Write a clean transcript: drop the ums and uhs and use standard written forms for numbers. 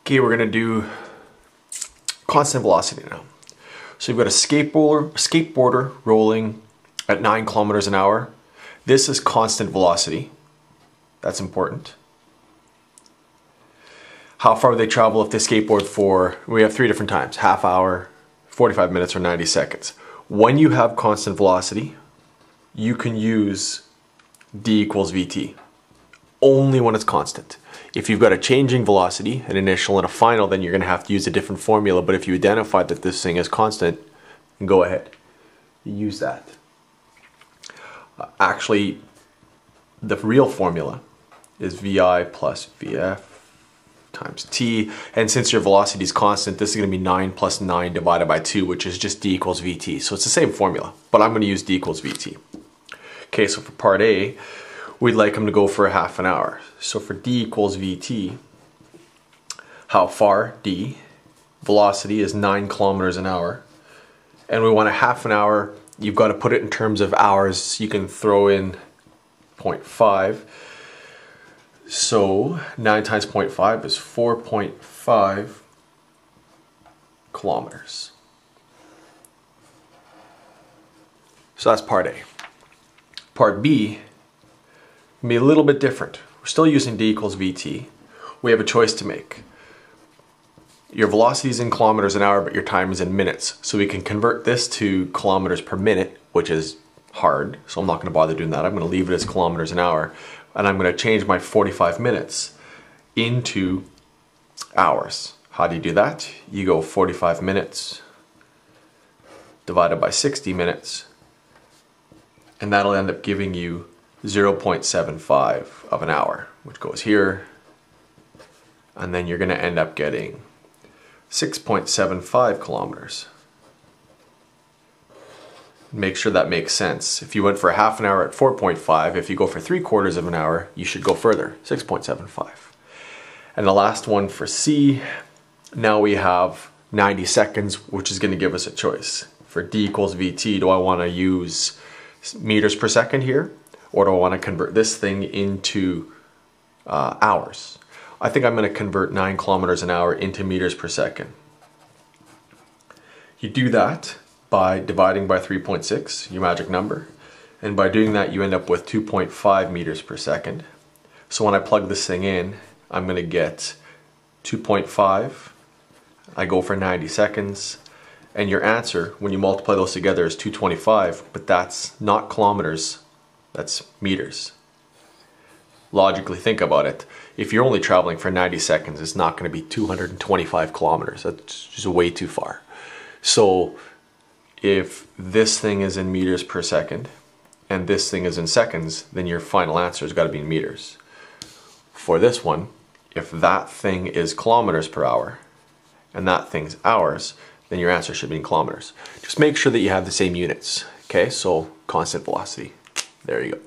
Okay, we're gonna do constant velocity now. So you've got a skateboarder rolling at 9 kilometers an hour. This is constant velocity. That's important. How far would they travel if they skateboard for, we have 3 different times, half hour, 45 minutes, or 90 seconds. When you have constant velocity, you can use d equals vt, only when it's constant. If you've got a changing velocity, an initial and a final, then you're going to have to use a different formula. But if you identify that this thing is constant, go ahead, use that. Actually, the real formula is vi plus vf times t. And since your velocity is constant, this is going to be 9 plus 9 divided by 2, which is just d equals vt. So it's the same formula, but I'm going to use d equals vt. Okay, so for part A, we'd like them to go for a half an hour. So for d equals vt, how far, d, velocity is 9 kilometers an hour, and we want a half an hour. You've got to put it in terms of hours. You can throw in 0.5. So 9 times 0.5 is 4.5 kilometers. So that's part A. Part B can be a little bit different. We're still using d equals vt. We have a choice to make. Your velocity is in kilometers an hour, but your time is in minutes. So we can convert this to kilometers per minute, which is hard. So I'm not going to bother doing that. I'm going to leave it as kilometers an hour. And I'm going to change my 45 minutes into hours. How do you do that? You go 45 minutes divided by 60 minutes. And that'll end up giving you 0.75 of an hour, which goes here. And then you're going to end up getting 6.75 kilometers. Make sure that makes sense. If you went for a half an hour at 4.5, if you go for 3/4 of an hour, you should go further, 6.75. And the last one for C, now we have 90 seconds, which is going to give us a choice. For d equals vt, do I want to use meters per second here, or do I want to convert this thing into hours? I think I'm going to convert 9 kilometers an hour into meters per second. You do that by dividing by 3.6, your magic number, and by doing that you end up with 2.5 meters per second. So when I plug this thing in, I'm going to get 2.5. I go for 90 seconds. And your answer, when you multiply those together, is 225, but that's not kilometers, that's meters. Logically think about it. If you're only traveling for 90 seconds, it's not going to be 225 kilometers. That's just way too far. So if this thing is in meters per second, and this thing is in seconds, then your final answer has got to be in meters. For this one, if that thing is kilometers per hour, and that thing's hours, then your answer should be in kilometers. Just make sure that you have the same units. Okay, so constant velocity. There you go.